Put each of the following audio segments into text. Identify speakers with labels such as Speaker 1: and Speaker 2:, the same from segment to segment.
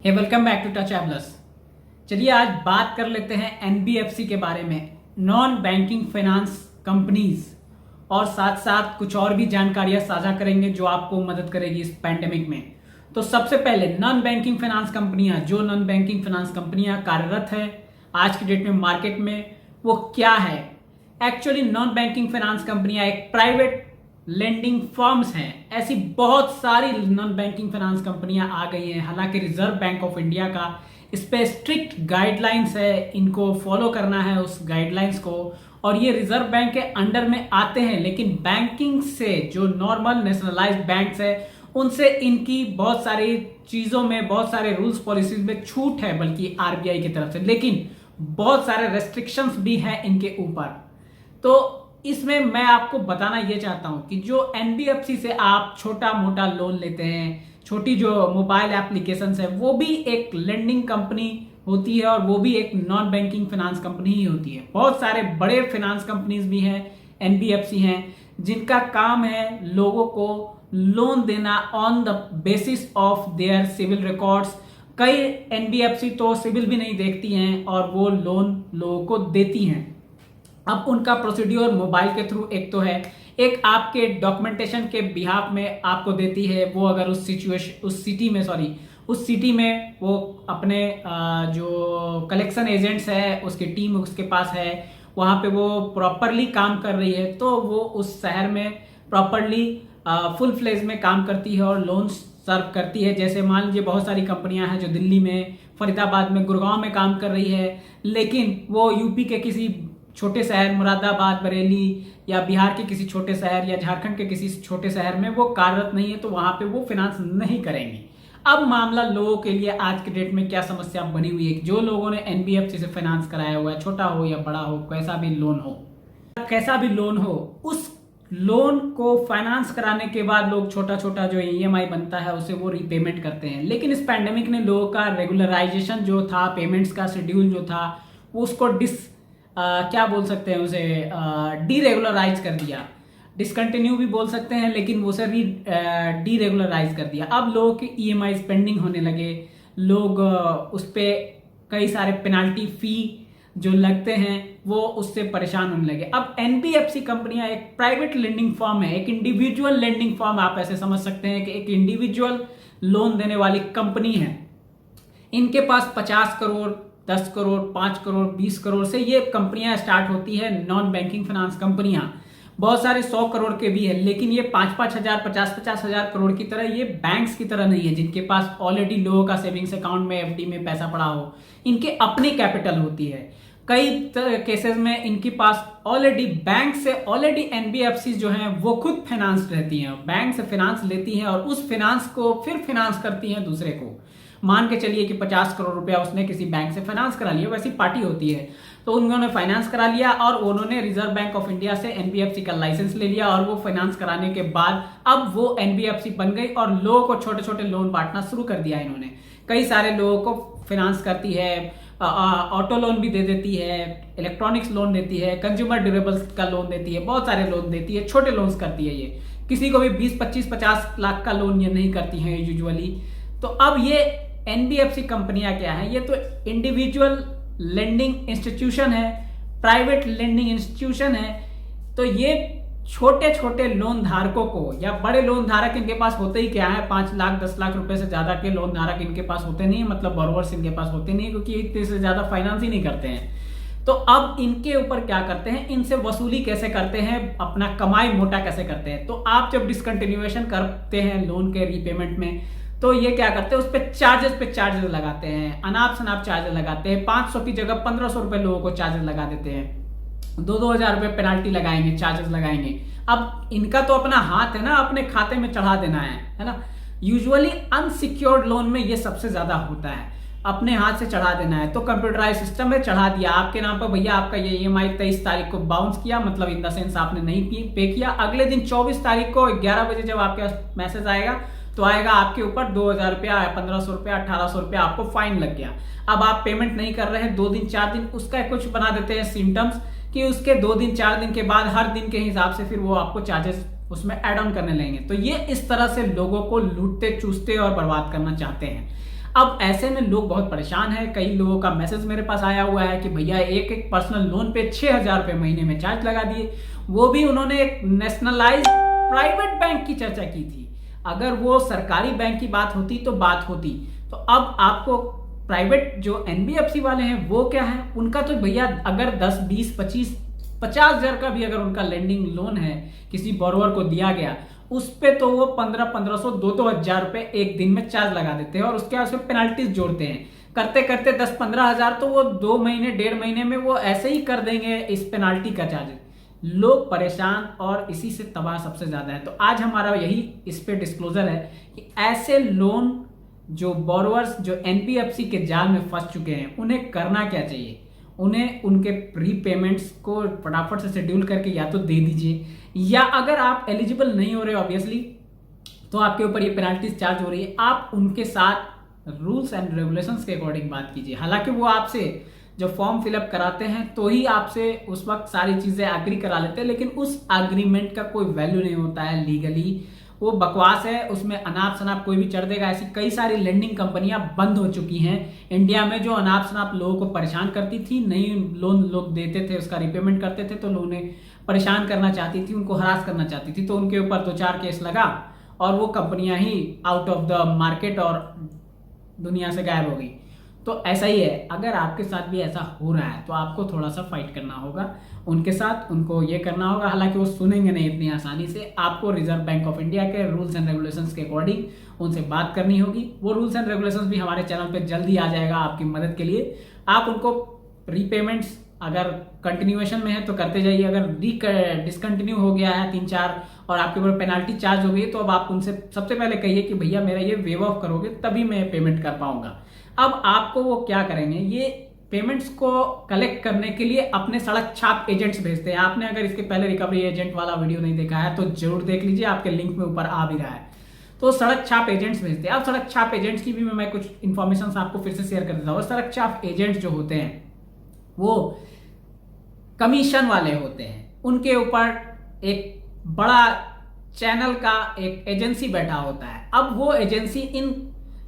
Speaker 1: Welcome back to Touchables. चलिए आज बात कर लेते हैं एनबीएफसी के बारे में, नॉन बैंकिंग फाइनेंस कंपनीज, और साथ साथ कुछ और भी जानकारियां साझा करेंगे जो आपको मदद करेगी इस पैंडेमिक में। तो सबसे पहले नॉन बैंकिंग फाइनेंस कंपनियां, जो नॉन बैंकिंग फाइनेंस कंपनियां कार्यरत है आज की डेट में मार्केट में, वो क्या है। एक्चुअली नॉन बैंकिंग फाइनेंस कंपनियां एक प्राइवेट लेंडिंग फर्म्स हैं। ऐसी बहुत सारी नॉन बैंकिंग फाइनेंस कंपनियां आ गई हैं। हालांकि रिजर्व बैंक ऑफ इंडिया का इस पे स्ट्रिक्ट गाइडलाइंस है, इनको फॉलो करना है उस गाइडलाइंस को, और ये रिजर्व बैंक के अंडर में आते हैं। लेकिन बैंकिंग से जो नॉर्मल नेशनलाइज्ड बैंक्स है उनसे इनकी बहुत सारी चीजों में, बहुत सारे रूल्स पॉलिसीज में छूट है, बल्कि आरबीआई की तरफ से, लेकिन बहुत सारे रेस्ट्रिक्शंस भी हैं इनके ऊपर। तो इसमें मैं आपको बताना यह चाहता हूं कि जो एनबीएफसी से आप छोटा मोटा लोन लेते हैं, छोटी जो मोबाइल एप्लीकेशंस है, वो भी एक लेंडिंग कंपनी होती है और वो भी एक नॉन बैंकिंग फाइनेंस कंपनी ही होती है। बहुत सारे बड़े फाइनेंस कंपनीज भी हैं, एनबीएफसी हैं, जिनका काम है लोगों को लोन देना on the basis of their CIBIL records. कई एनबीएफसी तो सिविल भी नहीं देखती हैं और वो लोन लोगों को देती हैं। अब उनका प्रोसीड्योर मोबाइल के थ्रू एक तो है, एक आपके डॉक्यूमेंटेशन के बिहाफ में आपको देती है। वो अगर उस सिटी में वो अपने जो कलेक्शन एजेंट्स है उसकी टीम उसके पास है, वहां पे वो प्रॉपरली काम कर रही है, तो वो उस शहर में प्रॉपरली फुल फ्लेज में काम करती है और लोन सर्व करती है। जैसे मान लीजिए बहुत सारी कंपनियां हैं जो दिल्ली में, फरीदाबाद में, गुड़गांव में काम कर रही है, लेकिन वो यूपी के किसी छोटे शहर मुरादाबाद, बरेली, या बिहार के किसी छोटे शहर, या झारखंड के किसी छोटे शहर में वो कार्यरत नहीं है, तो वहां पे वो फाइनेंस नहीं करेंगे। अब मामला लोगों के लिए आज के डेट में क्या समस्या बनी हुई है, जो लोगों ने एनबीएफसी से फाइनेंस कराया हुआ है, छोटा हो या बड़ा हो, कैसा भी लोन हो, उस लोन को फाइनेंस कराने के बाद लोग छोटा छोटा जो ईएमआई बनता है उसे वो रीपेमेंट करते हैं। लेकिन इस पैंडेमिक ने लोगों का रेगुलराइजेशन जो था, पेमेंट्स का शेड्यूल जो था, वो उसको क्या बोल सकते हैं उसे, डीरेगुलराइज कर दिया। डिसकंटिन्यू भी बोल सकते हैं, लेकिन उसे डीरेगुलराइज कर दिया। अब लोगों के ईएमआई पेंडिंग होने लगे, लोग उस पर कई सारे पेनाल्टी फी जो लगते हैं वो उससे परेशान होने लगे। अब एनबीएफसी कंपनियां एक प्राइवेट लेंडिंग फर्म है, एक इंडिविजुअल लेंडिंग फर्म, आप ऐसे समझ सकते हैं कि एक इंडिविजुअल लोन देने वाली कंपनी है। इनके पास 50 करोड़, 10 करोड़, 5 करोड़, 20 करोड़ से ये कंपनियां स्टार्ट होती है, नॉन बैंकिंग फाइनेंस कंपनियां। बहुत सारे 100 करोड़ के भी है, लेकिन ये 5-5 हजार, 50-50 हजार करोड़ की तरह, ये बैंक्स की तरह नहीं है जिनके पास ऑलरेडी लोगों का सेविंग्स अकाउंट में, एफडी में पैसा पड़ा हो। इनके अपनी कैपिटल होती है। कई केसेस में इनके पास ऑलरेडी बैंक से ऑलरेडी एनबीएफसी जो हैं वो खुद फाइनेंस रहती हैं, बैंक से फाइनेंस लेती हैं और उस फाइनेंस को फिर फाइनेंस करती हैं दूसरे को। मान के चलिए कि 50 करोड़ रुपया उसने किसी बैंक से फाइनेंस करा लिया, वैसी पार्टी होती है, तो उन्होंने फाइनेंस करा लिया और उन्होंने रिजर्व बैंक ऑफ इंडिया से एनबीएफसी का लाइसेंस ले लिया, और वो फाइनेंस कराने के बाद अब वो एनबीएफसी बन गई और लोगों को छोटे छोटे लोन बांटना शुरू कर दिया। इन्होंने कई सारे लोगों को फाइनेंस करती है, ऑटो लोन भी दे देती है, इलेक्ट्रॉनिक्स लोन देती है, कंज्यूमर ड्यूरेबल्स का लोन देती है, बहुत सारे लोन देती है, छोटे लोन्स करती है। ये किसी को भी 20, 25, 50 लाख का लोन ये नहीं करती हैं यूजुअली। तो अब ये एनबीएफसी कंपनियां क्या है, ये तो इंडिविजुअल लेंडिंग इंस्टीट्यूशन है, प्राइवेट लेंडिंग इंस्टीट्यूशन है। तो ये छोटे छोटे लोन धारकों को, या बड़े लोन धारक इनके पास होते ही क्या है, 5 लाख 10 लाख रुपए से ज्यादा के लोन धारक इनके पास होते नहीं, मतलब बोरोवर्स इनके पास होते नहीं, क्योंकि इतने से ज्यादा फाइनेंस ही नहीं करते हैं। तो अब इनके ऊपर क्या करते हैं, इनसे वसूली कैसे करते हैं, अपना कमाई मोटा कैसे करते हैं। तो आप जब डिसकंटिन्यूएशन करते हैं लोन के रीपेमेंट में, तो ये क्या करते हैं, उस पर चार्जेस लगाते हैं, अनाप शनाप चार्जेस लगाते हैं। 500 की जगह 1500 रुपए लोगों को चार्जेस लगा देते हैं, 2-2 हजार रुपए पेनाल्टी लगाएंगे, चार्जेस लगाएंगे। अब इनका तो अपना हाथ है ना, अपने खाते में चढ़ा देना है ना। यूजुअली अनसिक्योर्ड लोन में ये सबसे ज्यादा होता है, अपने हाथ से चढ़ा देना है। तो कंप्यूटराइज सिस्टम में चढ़ा दिया आपके नाम पर, भैया आपका ये ईएमआई 23 तारीख को बाउंस किया, मतलब इन द सेंस आपने नहीं पे किया। अगले दिन 24 तारीख को 11 बजे जब आपके पास मैसेज आएगा, तो आएगा आपके ऊपर 2000 रुपया, 1500 रुपया, 1800 रुपया आपको फाइन लग गया। अब आप पेमेंट नहीं कर रहे हैं 2 दिन 4 दिन, उसका कुछ बना देते हैं सिम्टम्स कि उसके 2 दिन 4 दिन के बाद हर दिन के हिसाब से फिर वो आपको चार्जेस उसमें ऐड ऑन करने लगेंगे। तो ये इस तरह से लोगों को लूटते, चूसते और बर्बाद करना चाहते हैं। अब ऐसे में लोग बहुत परेशान हैं। कई लोगों का मैसेज मेरे पास आया हुआ है कि भैया एक एक पर्सनल लोन पे 6,000 रुपये महीने में चार्ज लगा दिए। वो भी उन्होंने एक नेशनलाइज प्राइवेट बैंक की चर्चा की थी। अगर वो सरकारी बैंक की बात होती तो बात होती। तो अब आपको प्राइवेट जो एनबीएफसी वाले हैं वो क्या है, उनका तो भैया अगर 10, 20, 25, 50,000 का भी अगर उनका लेंडिंग लोन है किसी बोरोवर को दिया गया, उस पे तो वो 1500, 2,000 रुपए एक दिन में चार्ज लगा देते हैं और उसके बाद उसमें पेनल्टीज जोड़ते हैं। करते करते 10-15 हजार तो वो 2 महीने 1.5 महीने में वो ऐसे ही कर देंगे इस पेनाल्टी का चार्ज। लोग परेशान और इसी से तबाह सबसे ज्यादा है। तो आज हमारा यही इस पे डिस्क्लोजर है कि ऐसे लोन जो बोरोवर्स जो एनबीएफसी के जाल में फंस चुके हैं उन्हें करना क्या चाहिए। उन्हें उनके प्रीपेमेंट्स को फटाफट से शेड्यूल करके या तो दे दीजिए, या अगर आप एलिजिबल नहीं हो रहे ऑब्वियसली तो आपके ऊपर ये पेनल्टीज चार्ज हो रही है, आप उनके साथ रूल्स एंड रेगुलेशंस के अकॉर्डिंग बात कीजिए। हालांकि वो आपसे जब फॉर्म फिलअप कराते हैं तो ही आपसे उस वक्त सारी चीजें एग्री करा लेते हैं, लेकिन उस एग्रीमेंट का कोई वैल्यू नहीं होता है लीगली। वो बकवास है, उसमें अनाप शनाप कोई भी चढ़ देगा। ऐसी कई सारी लेंडिंग कंपनियां बंद हो चुकी हैं इंडिया में जो अनाप शनाप लोगों को परेशान करती थी। नई लोन लोग देते थे, उसका रिपेमेंट करते थे तो लोग उन्हें परेशान करना चाहती थी, उनको हरास करना चाहती थी, तो उनके ऊपर 2-4 केस लगा और वो कंपनियां ही आउट ऑफ द मार्केट और दुनिया से गायब हो गई। तो ऐसा ही है, अगर आपके साथ भी ऐसा हो रहा है तो आपको थोड़ा सा फाइट करना होगा उनके साथ, उनको ये करना होगा। हालांकि वो सुनेंगे नहीं इतनी आसानी से। आपको रिजर्व बैंक ऑफ इंडिया के रूल्स एंड रेगुलेशंस के अकॉर्डिंग उनसे बात करनी होगी। वो रूल्स एंड रेगुलेशंस भी हमारे चैनल पे जल्दी आ जाएगा आपकी मदद के लिए। आप उनको रीपेमेंट्स अगर कंटिन्यूएशन में है तो करते जाइए, अगर डिसकंटिन्यू हो गया है 3-4 और आपके ऊपर पेनाल्टी चार्ज हो गई तो अब आप उनसे सबसे पहले कहिए कि भैया मेरा ये वेव ऑफ करोगे तभी मैं पेमेंट कर पाऊंगा। अब आपको वो क्या करेंगे, ये पेमेंट्स को कलेक्ट करने के लिए अपने सड़क छाप एजेंट्स भेजते हैं। आपने अगर इसके पहले रिकवरी एजेंट वाला वीडियो नहीं देखा है तो जरूर देख लीजिए, आपके लिंक में ऊपर आ भी रहा है। तो सड़क छाप एजेंट्स भेजते हैं। अब सड़क छाप एजेंट्स की भी मैं कुछ इन्फॉर्मेशन आपको फिर से शेयर कर देता हूँ। सड़क छाप एजेंट्स जो होते हैं वो कमीशन वाले होते हैं, उनके ऊपर एक बड़ा चैनल का एक एजेंसी बैठा होता है। अब वो एजेंसी इन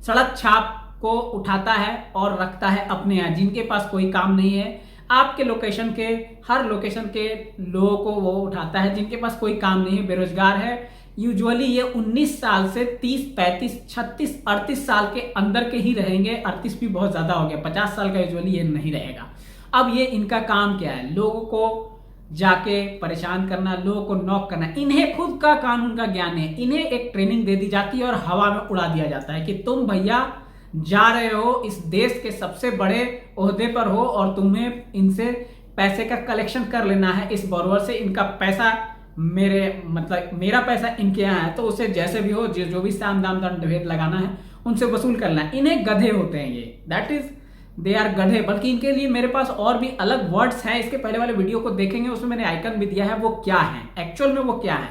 Speaker 1: सड़क छाप को उठाता है और रखता है अपने यहाँ, जिनके पास कोई काम नहीं है। आपके लोकेशन के हर लोकेशन के लोगों को वो उठाता है जिनके पास कोई काम नहीं है, बेरोजगार है। यूजुअली ये 19 साल से 30, 35, 36, 38 साल के अंदर के ही रहेंगे। 38 भी बहुत ज्यादा हो गया, 50 साल का यूजुअली ये नहीं रहेगा। अब ये इनका काम क्या है, लोगों को जाके परेशान करना, लोगों को नॉक करना। इन्हें खुद का कानून का ज्ञान है, इन्हें एक ट्रेनिंग दे दी जाती है और हवा में उड़ा दिया जाता है कि तुम भैया जा रहे हो, इस देश के सबसे बड़े ओहदे पर हो और तुम्हें इनसे पैसे का कलेक्शन कर लेना है। इस बोरोवर से इनका पैसा मेरा पैसा इनके यहाँ है, तो उसे जैसे भी हो जो भी साम दाम दंड भेद लगाना है उनसे वसूल करना है। इन्हें गधे होते हैं ये, दैट इज दे आर गधे। बल्कि इनके लिए मेरे पास और भी अलग वर्ड्स हैं, इसके पहले वाले वीडियो को देखेंगे उसमें मैंने आइकन भी दिया है। वो क्या है एक्चुअल में, वो क्या है,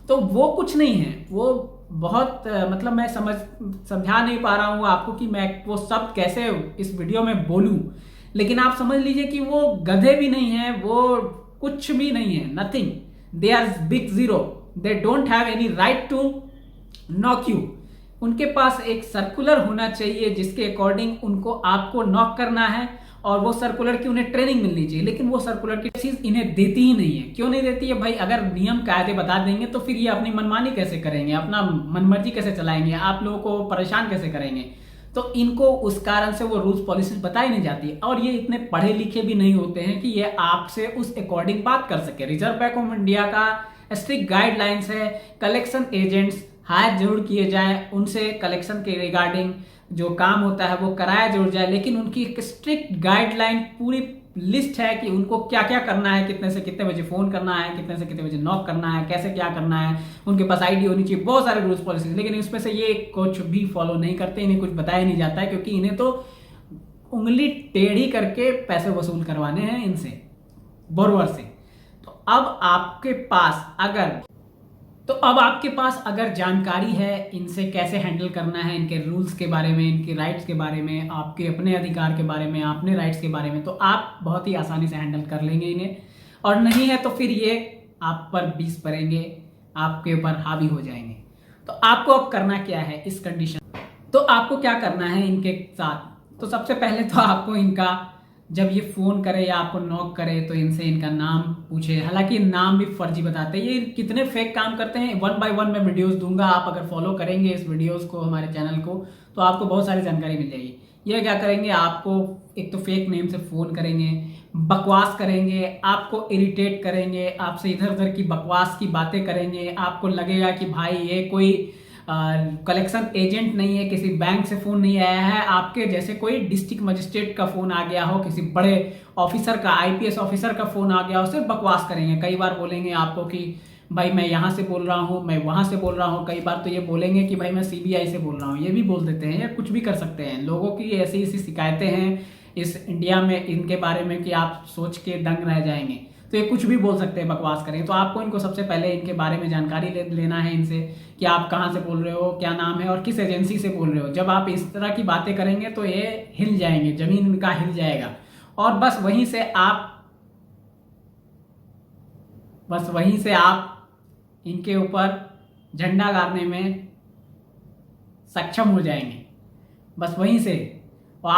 Speaker 1: तो वो कुछ नहीं है। वो बहुत मतलब मैं समझा नहीं पा रहा हूं आपको कि मैं वो शब्द कैसे इस वीडियो में बोलूं, लेकिन आप समझ लीजिए कि वो गधे भी नहीं है, वो कुछ भी नहीं है, nothing. They are big zero, they don't have any right to knock you. उनके पास एक सर्कुलर होना चाहिए जिसके अकॉर्डिंग उनको आपको नॉक करना है और वो सर्कुलर की उन्हें ट्रेनिंग मिलनी चाहिए। लेकिन वो सर्कुलर की चीज इन्हें देती ही नहीं है। क्यों नहीं देती है भाई? अगर नियम कायदे बता देंगे तो फिर ये अपनी मनमानी कैसे करेंगे, अपना मनमर्जी कैसे चलाएंगे, आप लोगों को परेशान कैसे करेंगे? तो इनको उस कारण से वो रूल्स पॉलिसीज बताई नहीं जाती और ये इतने पढ़े लिखे भी नहीं होते हैं कि ये आपसे उस अकॉर्डिंग बात कर सके। रिजर्व बैंक ऑफ इंडिया का स्ट्रिक्ट गाइडलाइंस है, कलेक्शन एजेंट्स हायर जरूर किए जाए, उनसे कलेक्शन के रिगार्डिंग जो काम होता है वो कराया जरूर जाए, लेकिन उनकी एक स्ट्रिक्ट गाइडलाइन पूरी लिस्ट है कि उनको क्या क्या करना है, कितने से कितने बजे फोन करना है, कितने से कितने बजे नॉक करना है, कैसे क्या करना है, उनके पास आईडी होनी चाहिए, बहुत सारे रूल्स पॉलिसीज। लेकिन इसमें से ये कुछ भी फॉलो नहीं करते, इन्हें कुछ बताया नहीं जाता है क्योंकि इन्हें तो उंगली टेढ़ी करके पैसे वसूल करवाने हैं इनसे, बोरोवर से। तो अब आपके पास अगर जानकारी है इनसे कैसे हैंडल करना है, इनके रूल्स के बारे में, इनके राइट्स के बारे में, आपके अपने अधिकार के बारे में, अपने राइट्स के बारे में, तो आप बहुत ही आसानी से हैंडल कर लेंगे इन्हें। और नहीं है तो फिर ये आप पर बीस पड़ेंगे, आपके ऊपर हावी हो जाएंगे। तो आपको अब करना क्या है इस कंडीशन, तो तो आपको क्या करना है इनके साथ, तो सबसे पहले तो आपको इनका जब ये फ़ोन करे या आपको नॉक करे तो इनसे इनका नाम पूछे। हालांकि नाम भी फर्जी बताते हैं, ये कितने फेक काम करते हैं 1 बाय 1 मैं वीडियोस दूंगा। आप अगर फॉलो करेंगे इस वीडियोस को, हमारे चैनल को, तो आपको बहुत सारी जानकारी मिल जाएगी। ये क्या करेंगे, आपको एक तो फेक नेम से फ़ोन करेंगे, बकवास करेंगे, आपको इरिटेट करेंगे, आपसे इधर उधर की बकवास की बातें करेंगे। आपको लगेगा कि भाई ये कोई कलेक्शन एजेंट नहीं है, किसी बैंक से फ़ोन नहीं आया है, आपके जैसे कोई डिस्ट्रिक्ट मजिस्ट्रेट का फ़ोन आ गया हो, किसी बड़े ऑफिसर का, आईपीएस ऑफिसर का फ़ोन आ गया हो, सिर्फ बकवास करेंगे। कई बार बोलेंगे आपको कि भाई मैं यहाँ से बोल रहा हूँ, मैं वहाँ से बोल रहा हूँ। कई बार तो ये बोलेंगे कि भाई मैं सीबीआई से बोल रहा हूँ, ये भी बोल देते हैं, या कुछ भी कर सकते हैं। लोगों की ऐसी ऐसी शिकायतें हैं इस इंडिया में इनके बारे में कि आप सोच के दंग रह जाएंगे। तो ये कुछ भी बोल सकते हैं, बकवास करें। तो आपको इनको सबसे पहले इनके बारे में जानकारी लेना है इनसे कि आप कहाँ से बोल रहे हो, क्या नाम है और किस एजेंसी से बोल रहे हो। जब आप इस तरह की बातें करेंगे तो ये हिल जाएंगे, जमीन इनका हिल जाएगा। और बस वहीं से आप इनके ऊपर झंडा गाड़ने में सक्षम हो जाएंगे, बस वहीं से। और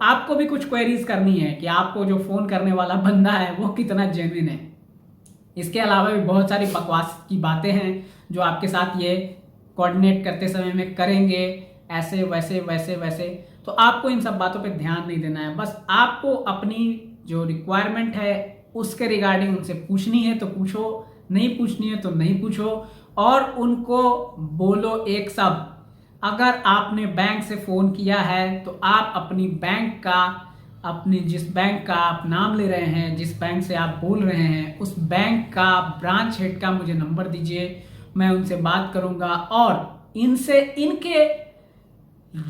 Speaker 1: आपको भी कुछ क्वेरीज करनी है कि आपको जो फोन करने वाला बंदा है वो कितना जेन्युइन है। इसके अलावा भी बहुत सारी बकवास की बातें हैं जो आपके साथ ये कोऑर्डिनेट करते समय में करेंगे, ऐसे वैसे वैसे वैसे। तो आपको इन सब बातों पे ध्यान नहीं देना है, बस आपको अपनी जो रिक्वायरमेंट है उसके रिगार्डिंग उनसे पूछनी है तो पूछो, नहीं पूछनी है तो नहीं पूछो। और उनको बोलो एक शब्द, अगर आपने बैंक से फ़ोन किया है तो आप अपनी बैंक का, अपनी जिस बैंक का आप नाम ले रहे हैं, जिस बैंक से आप बोल रहे हैं, उस बैंक का ब्रांच हेड का मुझे नंबर दीजिए, मैं उनसे बात करूंगा। और इनसे इनके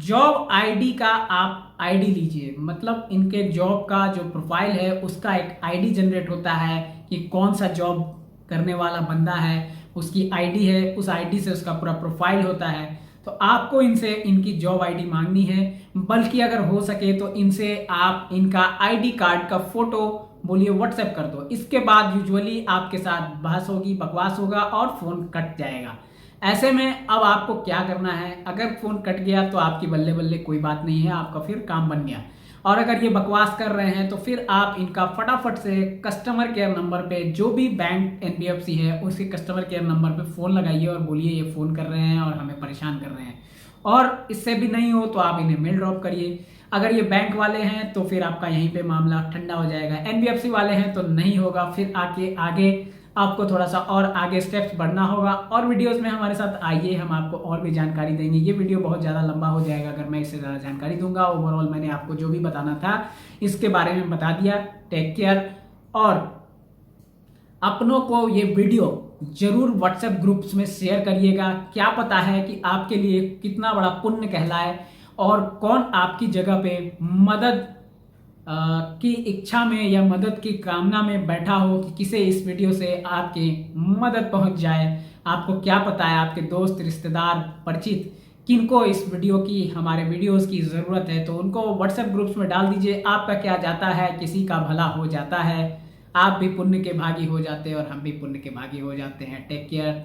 Speaker 1: जॉब आईडी का आप आईडी लीजिए, मतलब इनके जॉब का जो प्रोफाइल है उसका एक आईडी जनरेट होता है कि कौन सा जॉब करने वाला बंदा है, उसकी आईडी है, उस आईडी से उसका पूरा प्रोफाइल होता है। तो आपको इनसे इनकी जॉब आईडी मांगनी है, बल्कि अगर हो सके तो इनसे आप इनका आईडी कार्ड का फोटो बोलिए व्हाट्सएप कर दो। इसके बाद यूजुअली आपके साथ बहस होगी, बकवास होगा और फोन कट जाएगा। ऐसे में अब आपको क्या करना है, अगर फोन कट गया तो आपकी बल्ले बल्ले कोई बात नहीं है, आपका फिर काम बन गया। और अगर ये बकवास कर रहे हैं तो फिर आप इनका फटाफट से कस्टमर केयर नंबर पे, जो भी बैंक एनबीएफसी है उसके कस्टमर केयर नंबर पे फ़ोन लगाइए और बोलिए ये फ़ोन कर रहे हैं और हमें परेशान कर रहे हैं। और इससे भी नहीं हो तो आप इन्हें मेल ड्रॉप करिए। अगर ये बैंक वाले हैं तो फिर आपका यहीं पे मामला ठंडा हो जाएगा, एनबीएफसी वाले हैं तो नहीं होगा, फिर आगे आपको थोड़ा सा और आगे स्टेप्स बढ़ना होगा। और वीडियोस में हमारे साथ आइए, हम आपको और भी जानकारी देंगे। ये वीडियो बहुत ज़्यादा लंबा हो जाएगा अगर मैं इससे ज़्यादा जानकारी दूंगा। ओवरऑल मैंने आपको जो भी बताना था इसके बारे में बता दिया। टेक केयर, और अपनों को ये वीडियो जरूर व्हाट्सएप ग्रुप्स में शेयर करिएगा। क्या पता है कि आपके लिए कितना बड़ा पुण्य कहलाए और कौन आपकी जगह पे मदद की इच्छा में या मदद की कामना में बैठा हो कि किसे इस वीडियो से आपकी मदद पहुंच जाए। आपको क्या पता है आपके दोस्त, रिश्तेदार, परिचित किनको इस वीडियो की, हमारे वीडियोस की ज़रूरत है, तो उनको व्हाट्सएप ग्रुप्स में डाल दीजिए। आपका क्या जाता है, किसी का भला हो जाता है। आप भी पुण्य के भागी हो जाते हैं और हम भी पुण्य के भागी हो जाते हैं। Take care.